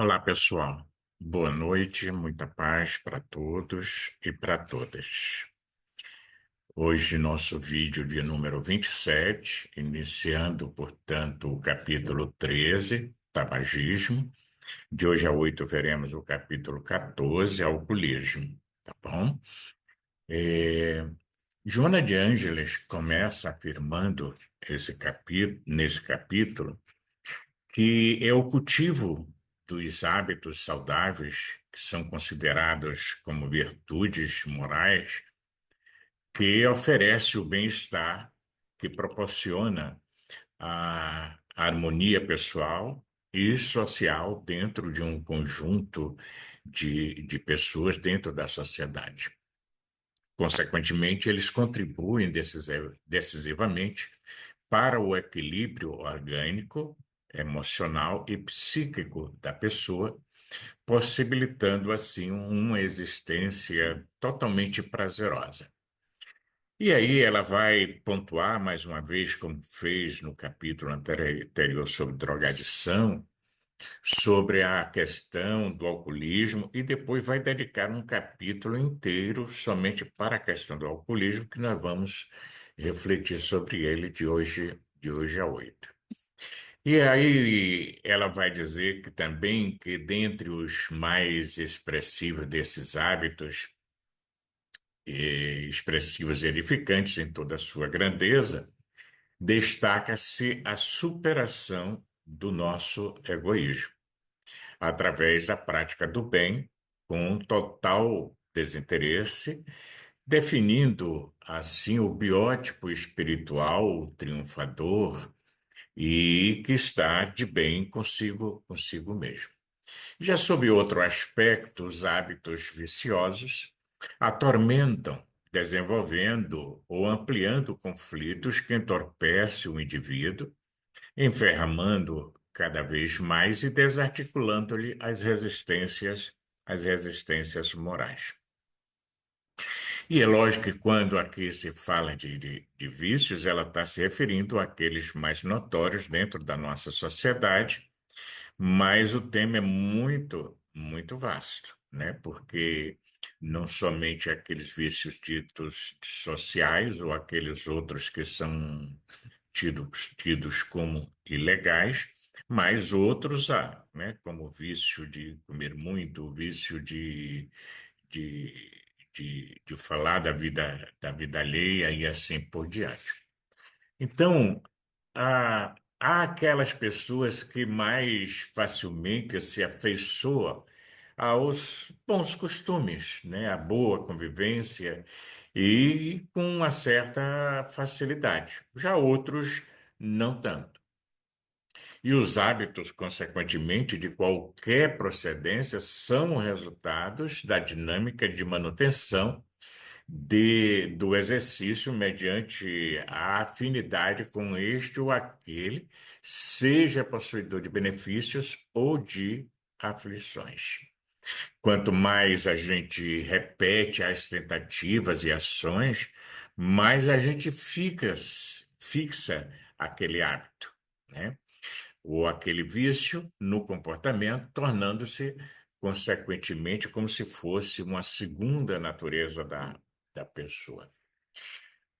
Olá, pessoal. Boa noite, muita paz para todos e para todas. Hoje, nosso vídeo de número 27, iniciando, portanto, o capítulo 13, tabagismo. De hoje a 8 veremos o capítulo 14, alcoolismo, tá bom? Joana de Ângeles começa afirmando nesse capítulo que é o cultivo dos hábitos saudáveis, que são considerados como virtudes morais, que oferece o bem-estar, que proporciona a harmonia pessoal e social dentro de um conjunto de pessoas dentro da sociedade. Consequentemente, eles contribuem decisivamente para o equilíbrio orgânico, emocional e psíquico da pessoa, possibilitando assim uma existência totalmente prazerosa. E aí ela vai pontuar mais uma vez, como fez no capítulo anterior sobre drogadição, sobre a questão do alcoolismo e depois vai dedicar um capítulo inteiro somente para a questão do alcoolismo, que nós vamos refletir sobre ele de hoje a 8. E aí ela vai dizer que também que dentre os mais expressivos desses hábitos, expressivos e edificantes em toda a sua grandeza, destaca-se a superação do nosso egoísmo através da prática do bem, com total desinteresse, definindo assim o biótipo espiritual triunfador e que está de bem consigo mesmo. Já sob outro aspecto, os hábitos viciosos atormentam, desenvolvendo ou ampliando conflitos que entorpecem o indivíduo, enfermando cada vez mais e desarticulando-lhe as resistências morais. E é lógico que quando aqui se fala de vícios, ela está se referindo àqueles mais notórios dentro da nossa sociedade, mas o tema é muito, muito vasto, né? Porque não somente aqueles vícios ditos sociais ou aqueles outros que são tidos como ilegais, mas outros há, né? Como o vício de comer muito, o vício de, de falar da vida alheia e assim por diante. Então, há aquelas pessoas que mais facilmente se afeiçoam aos bons costumes, né? À boa convivência e com uma certa facilidade. Já outros, não tanto. E os hábitos, consequentemente, de qualquer procedência, são resultados da dinâmica de manutenção do exercício mediante a afinidade com este ou aquele, seja possuidor de benefícios ou de aflições. Quanto mais a gente repete as tentativas e ações, mais a gente fixa aquele hábito, né? Ou aquele vício no comportamento, tornando-se, consequentemente, como se fosse uma segunda natureza da pessoa.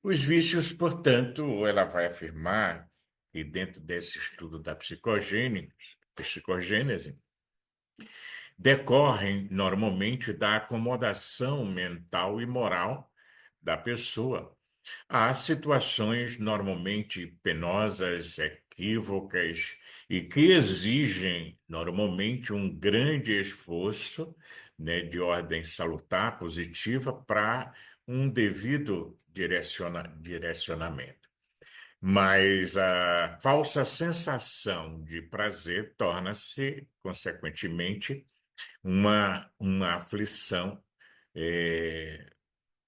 Os vícios, portanto, ela vai afirmar que dentro desse estudo da psicogênese, decorrem normalmente da acomodação mental e moral da pessoa. Há situações normalmente penosas, equívocas e que exigem normalmente um grande esforço, né, de ordem salutar, positiva, para um devido direcionamento. Mas a falsa sensação de prazer torna-se, consequentemente, uma aflição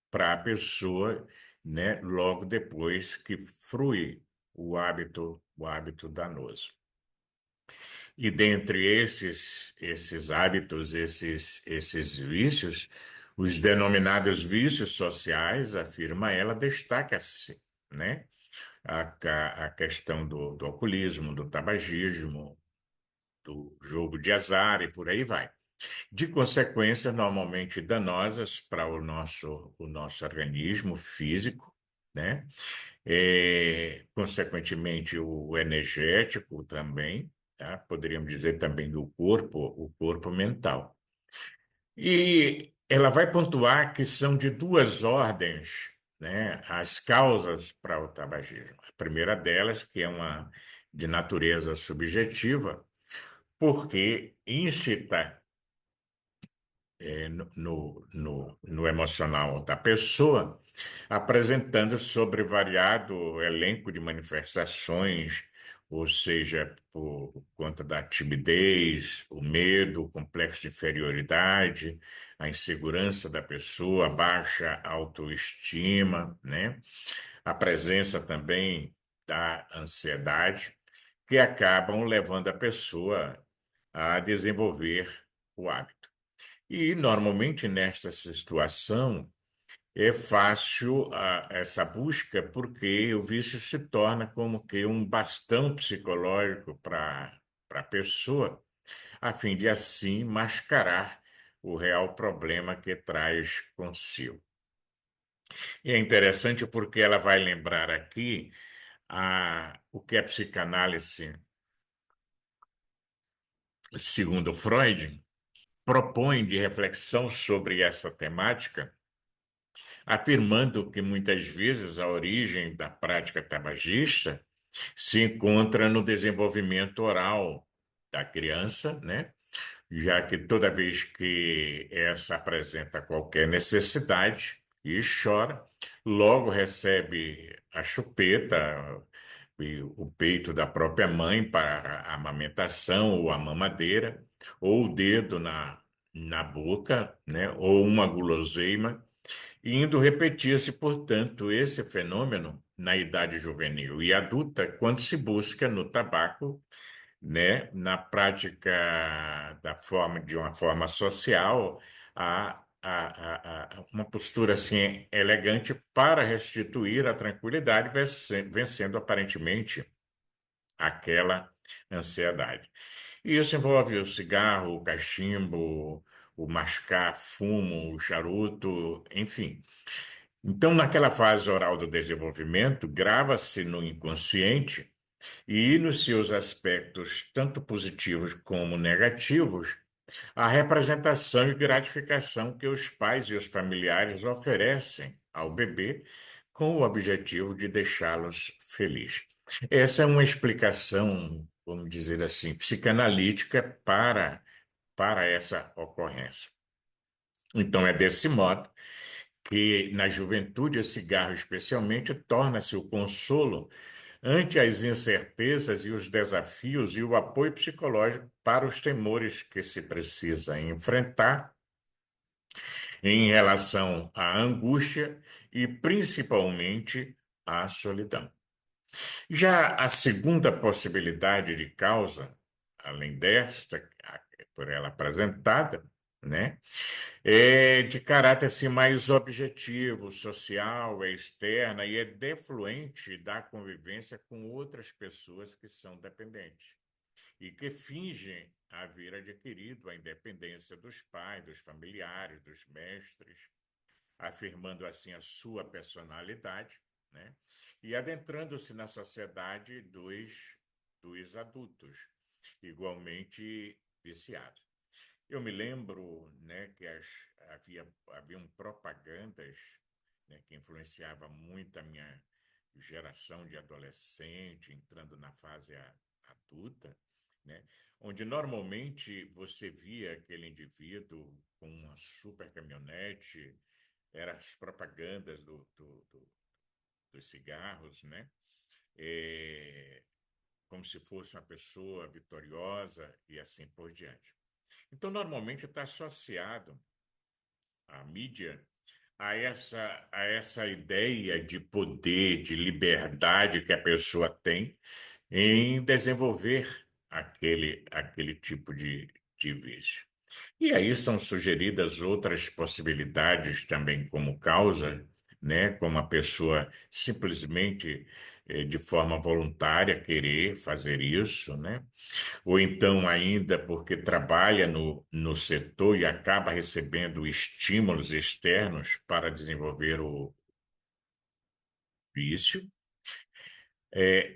para a pessoa, né, logo depois que frui o hábito danoso. E dentre esses hábitos, esses vícios, os denominados vícios sociais, afirma ela, destaca-se, né? A questão do alcoolismo, do tabagismo, do jogo de azar e por aí vai. De consequências normalmente danosas para o nosso organismo físico, né? Consequentemente, o energético também, tá? Poderíamos dizer também do corpo, o corpo mental. E ela vai pontuar que são de duas ordens, né, as causas para o tabagismo. A primeira delas, que é uma de natureza subjetiva, porque incita no emocional da pessoa, apresentando sobre variado elenco de manifestações, ou seja, por conta da timidez, o medo, o complexo de inferioridade, a insegurança da pessoa, a baixa autoestima, né? A presença também da ansiedade, que acabam levando a pessoa a desenvolver o hábito. E, normalmente, nesta situação, é fácil essa busca, porque o vício se torna como que um bastão psicológico para a pessoa, a fim de, assim, mascarar o real problema que traz consigo. E é interessante porque ela vai lembrar aqui o que a psicanálise, segundo Freud, propõe de reflexão sobre essa temática, afirmando que muitas vezes a origem da prática tabagista se encontra no desenvolvimento oral da criança, né? Já que toda vez que essa apresenta qualquer necessidade e chora, logo recebe a chupeta e o peito da própria mãe para a amamentação ou a mamadeira, ou o dedo na boca, né? Ou uma guloseima indo repetir-se, portanto, esse fenômeno na idade juvenil e adulta, quando se busca no tabaco, né, na prática de uma forma social, uma postura assim elegante para restituir a tranquilidade, vencendo aparentemente aquela ansiedade. E isso envolve o cigarro, o cachimbo, o mascar fumo, o charuto, enfim. Então, naquela fase oral do desenvolvimento, grava-se no inconsciente e nos seus aspectos, tanto positivos como negativos, a representação e gratificação que os pais e os familiares oferecem ao bebê com o objetivo de deixá-los felizes. Essa é uma explicação, vamos dizer assim, psicanalítica para essa ocorrência. Então, é desse modo que na juventude o cigarro especialmente torna-se o consolo ante as incertezas e os desafios e o apoio psicológico para os temores que se precisa enfrentar em relação à angústia e principalmente à solidão. Já a segunda possibilidade de causa, além desta, por ela apresentada, né, é de caráter assim, mais objetivo, social, é externa e é defluente da convivência com outras pessoas que são dependentes e que fingem haver adquirido a independência dos pais, dos familiares, dos mestres, afirmando assim a sua personalidade, né? E adentrando-se na sociedade dos adultos, igualmente viciados. Eu me lembro, né, que haviam propagandas, né, que influenciavam muito a minha geração de adolescente, entrando na fase adulta, né, onde normalmente você via aquele indivíduo com uma super caminhonete, eram as propagandas dos cigarros, né, é, como se fosse uma pessoa vitoriosa e assim por diante. Então, normalmente está associado à mídia a essa ideia de poder, de liberdade que a pessoa tem em desenvolver aquele tipo de vício. E aí são sugeridas outras possibilidades também como causa, né? Como a pessoa simplesmente de forma voluntária querer fazer isso, né? Ou então ainda porque trabalha no setor e acaba recebendo estímulos externos para desenvolver o vício.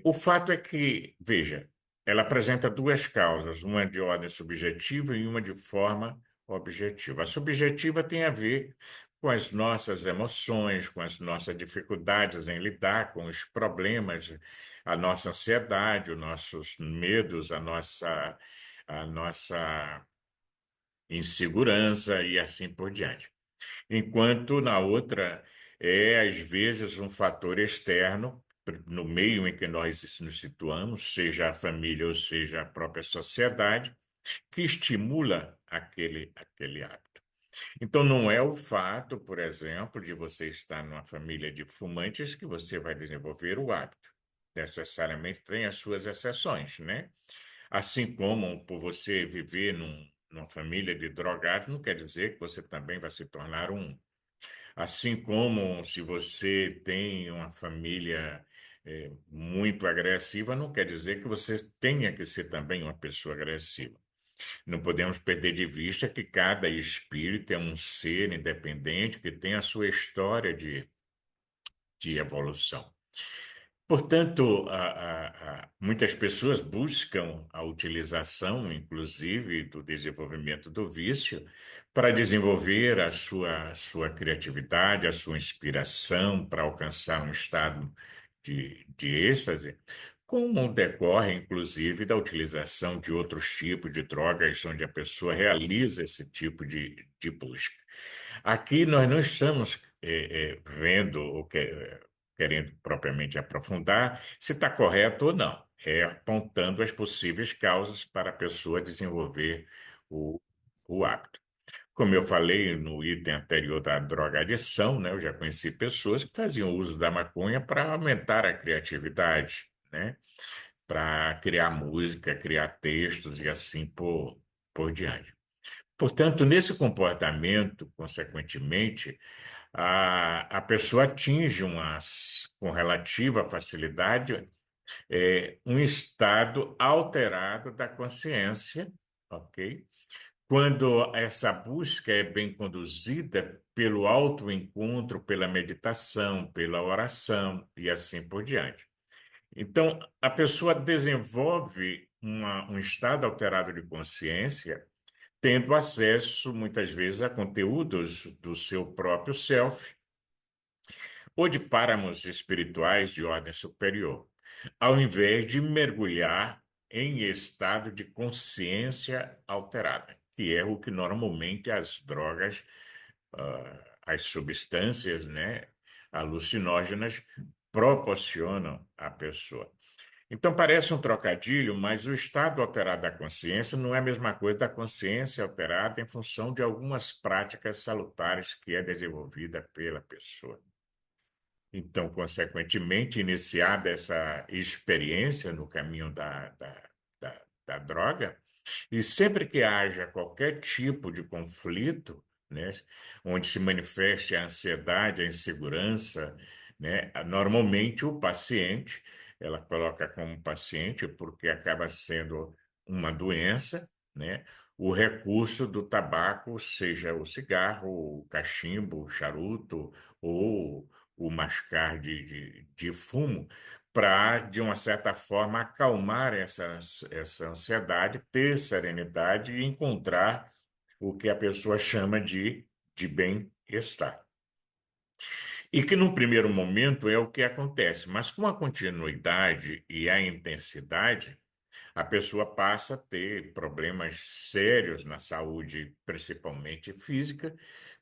O fato é que, veja, ela apresenta duas causas, uma de ordem subjetiva e uma de forma objetiva. A subjetiva tem a ver com as nossas emoções, com as nossas dificuldades em lidar com os problemas, a nossa ansiedade, os nossos medos, a nossa insegurança e assim por diante. Enquanto na outra às vezes, um fator externo, no meio em que nós nos situamos, seja a família ou seja a própria sociedade, que estimula aquele hábito. Então, não é o fato, por exemplo, de você estar numa família de fumantes que você vai desenvolver o hábito. Necessariamente tem as suas exceções, né? Assim como por você viver numa família de drogados, não quer dizer que você também vai se tornar um. Assim como se você tem uma família muito agressiva, não quer dizer que você tenha que ser também uma pessoa agressiva. Não podemos perder de vista que cada espírito é um ser independente que tem a sua história de evolução. Portanto, muitas pessoas buscam a utilização, inclusive, do desenvolvimento do vício para desenvolver a sua criatividade, a sua inspiração, para alcançar um estado de êxtase, como decorre, inclusive, da utilização de outros tipos de drogas, onde a pessoa realiza esse tipo de busca. Aqui nós não estamos vendo ou querendo propriamente aprofundar se está correto ou não. É apontando as possíveis causas para a pessoa desenvolver o, o hábito. Como eu falei no item anterior da drogadição, né, eu já conheci pessoas que faziam uso da maconha para aumentar a criatividade, né, para criar música, criar textos e assim por diante. Portanto, nesse comportamento, consequentemente, a pessoa atinge com relativa facilidade um estado alterado da consciência, ok? Quando essa busca é bem conduzida pelo autoencontro, pela meditação, pela oração e assim por diante. Então, a pessoa desenvolve um estado alterado de consciência, tendo acesso, muitas vezes, a conteúdos do seu próprio self ou de páramos espirituais de ordem superior, ao invés de mergulhar em estado de consciência alterada, que é o que normalmente as drogas, as substâncias, né, alucinógenas proporcionam à pessoa. Então parece um trocadilho, mas o estado alterado da consciência não é a mesma coisa da consciência alterada em função de algumas práticas salutares que é desenvolvida pela pessoa. Então, consequentemente, iniciada essa experiência no caminho da droga, e sempre que haja qualquer tipo de conflito, né, onde se manifeste a ansiedade, a insegurança, né, normalmente o paciente, ela coloca como paciente porque acaba sendo uma doença, né, o recurso do tabaco, seja o cigarro, o cachimbo, o charuto ou o mascar de fumo, para, de uma certa forma, acalmar essa ansiedade, ter serenidade e encontrar o que a pessoa chama de bem-estar. E que, num primeiro momento, é o que acontece, mas com a continuidade e a intensidade, a pessoa passa a ter problemas sérios na saúde, principalmente física,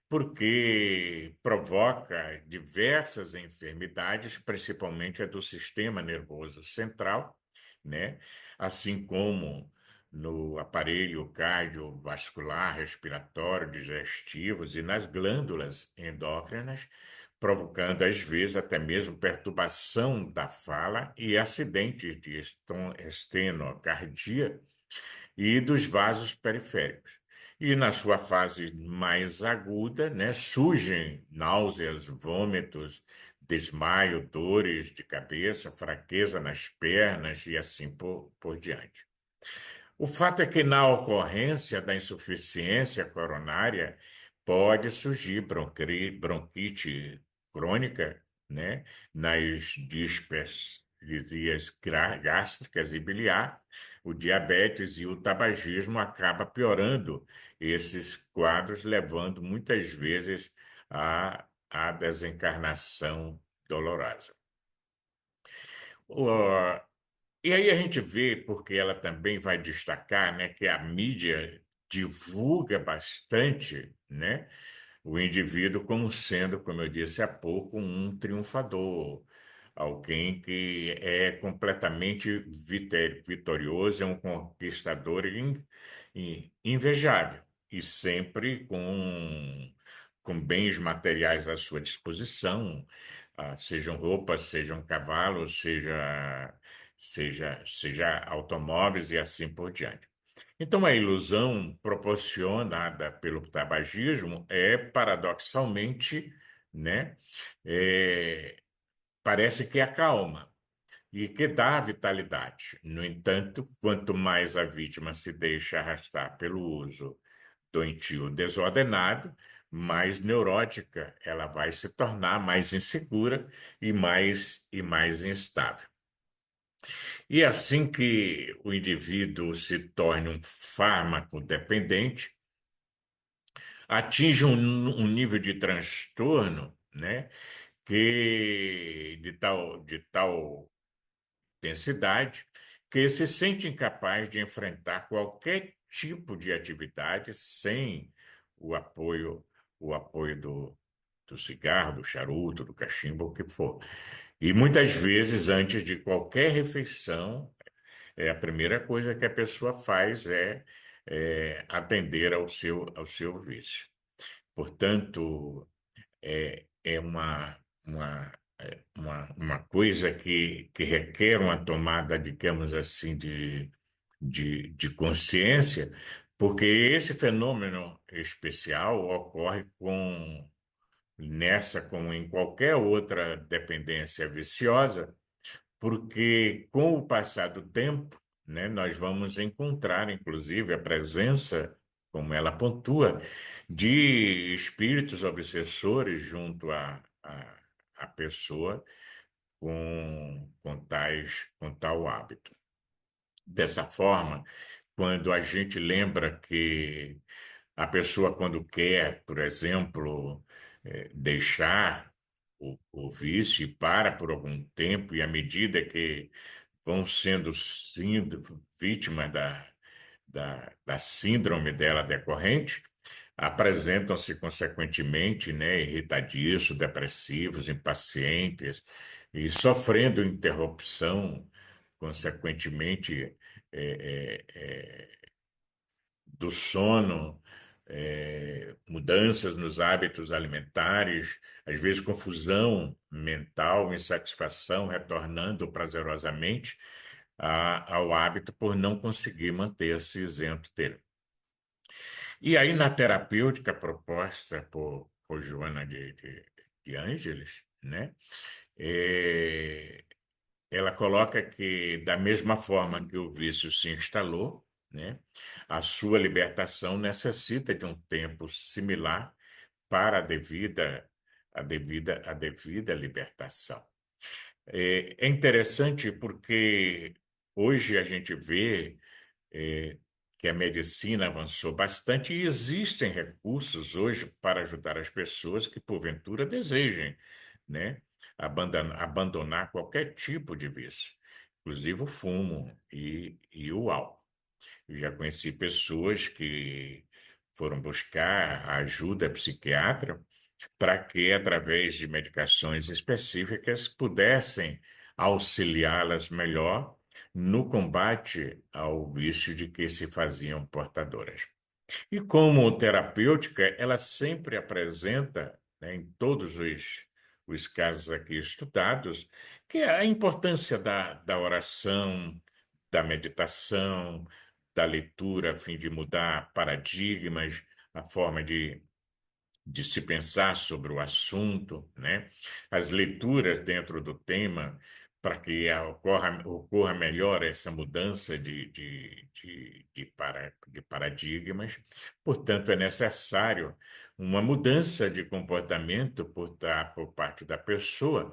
porque provoca diversas enfermidades, principalmente a do sistema nervoso central, né? Assim como no aparelho cardiovascular, respiratório, digestivos e nas glândulas endócrinas, provocando às vezes até mesmo perturbação da fala e acidentes de estenocardia e dos vasos periféricos. E na sua fase mais aguda, né, surgem náuseas, vômitos, desmaio, dores de cabeça, fraqueza nas pernas e assim por diante. O fato é que, na ocorrência da insuficiência coronária, pode surgir bronquite crônica, né, nas dispepsias gástricas e biliar. O diabetes e o tabagismo acaba piorando esses quadros, levando muitas vezes à desencarnação dolorosa. E aí a gente vê, porque ela também vai destacar, né, que a mídia divulga bastante, né, o indivíduo como sendo, como eu disse há pouco, um triunfador, alguém que é completamente vitorioso, é um conquistador invejável e sempre com bens materiais à sua disposição, sejam roupas, sejam cavalos, seja automóveis e assim por diante. Então, a ilusão proporcionada pelo tabagismo é, paradoxalmente, né, é, parece que acalma e que dá vitalidade. No entanto, quanto mais a vítima se deixa arrastar pelo uso doentio desordenado, mais neurótica ela vai se tornar, mais insegura e mais instável. E assim que o indivíduo se torne um fármaco dependente, atinge um nível de transtorno, né, que de tal intensidade que se sente incapaz de enfrentar qualquer tipo de atividade sem o apoio, o apoio do cigarro, do charuto, do cachimbo, o que for. E muitas vezes, antes de qualquer refeição, a primeira coisa que a pessoa faz é atender ao seu vício. Portanto, é uma coisa que requer uma tomada, digamos assim, de consciência, porque esse fenômeno especial ocorre como em qualquer outra dependência viciosa, porque com o passar do tempo, né, nós vamos encontrar, inclusive, a presença, como ela pontua, de espíritos obsessores junto à pessoa com tal hábito. Dessa forma, quando a gente lembra que a pessoa, quando quer, por exemplo, deixar o vício e para por algum tempo, e à medida que vão sendo vítimas da síndrome dela decorrente, apresentam-se consequentemente, né, irritadiços, depressivos, impacientes e sofrendo interrupção, consequentemente, do sono, mudanças nos hábitos alimentares, às vezes confusão mental, insatisfação, retornando prazerosamente ao hábito por não conseguir manter-se isento dele. E aí, na terapêutica proposta por Joana de Ângeles, né, é, ela coloca que, da mesma forma que o vício se instalou, né, a sua libertação necessita de um tempo similar para a devida libertação. É interessante porque hoje a gente vê é, que a medicina avançou bastante e existem recursos hoje para ajudar as pessoas que, porventura, desejem, né, abandonar qualquer tipo de vício, inclusive o fumo e o álcool. Eu já conheci pessoas que foram buscar ajuda psiquiátrica para que, através de medicações específicas, pudessem auxiliá-las melhor no combate ao vício de que se faziam portadoras. E como terapêutica, ela sempre apresenta, né, em todos os casos aqui estudados, que é a importância da oração, da meditação, da leitura, a fim de mudar paradigmas, a forma de se pensar sobre o assunto, né? As leituras dentro do tema, para que ocorra melhor essa mudança de paradigmas. Portanto, é necessário uma mudança de comportamento por parte da pessoa,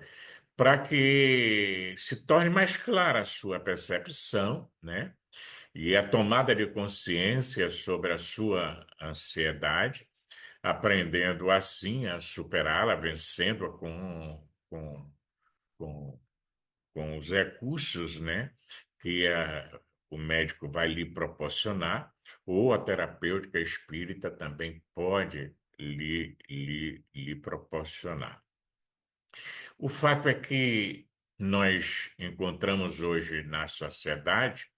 para que se torne mais clara a sua percepção, né? E a tomada de consciência sobre a sua ansiedade, aprendendo assim a superá-la, vencendo-a com, com os recursos, né, que o médico vai lhe proporcionar, ou a terapêutica espírita também pode lhe proporcionar. O fato é que nós encontramos hoje na sociedade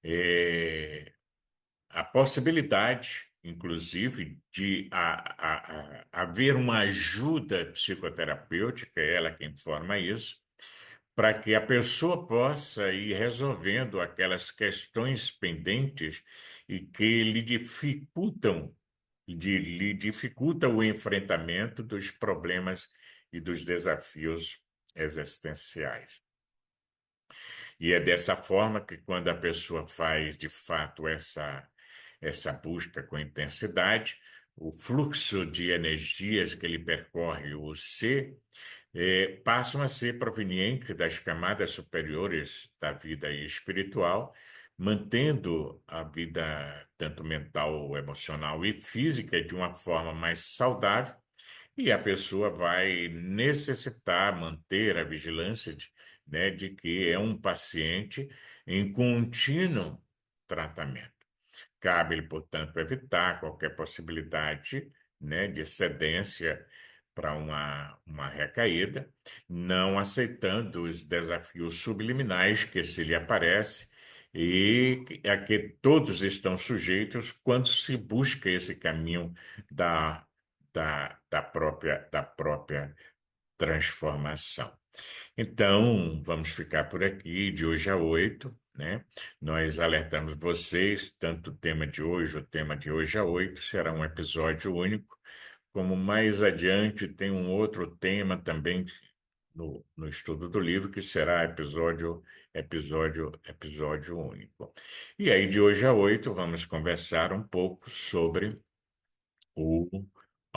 eh, a possibilidade, inclusive, de haver uma ajuda psicoterapêutica, é ela quem forma isso, para que a pessoa possa ir resolvendo aquelas questões pendentes e que lhe dificultam o enfrentamento dos problemas e dos desafios existenciais. E é dessa forma que, quando a pessoa faz de fato essa busca com intensidade, o fluxo de energias que ele percorre o ser passam a ser provenientes das camadas superiores da vida espiritual, mantendo a vida tanto mental, emocional e física de uma forma mais saudável, e a pessoa vai necessitar manter a vigilância de que é um paciente em contínuo tratamento. Cabe-lhe, portanto, evitar qualquer possibilidade, de cedência para uma recaída, não aceitando os desafios subliminais que se lhe aparecem a que todos estão sujeitos quando se busca esse caminho da, da própria transformação. Então, vamos ficar por aqui de hoje a 8, né? Nós alertamos vocês, tanto o tema de hoje, o tema de hoje a 8, será um episódio único, como mais adiante tem um outro tema também no estudo do livro, que será episódio único. E aí, de hoje a 8, vamos conversar um pouco sobre o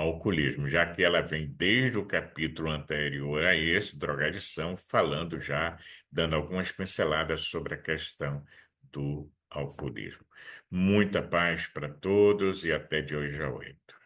alcoolismo, já que ela vem desde o capítulo anterior a esse, drogadição, falando já, dando algumas pinceladas sobre a questão do alcoolismo. Muita paz para todos e até de hoje a 8.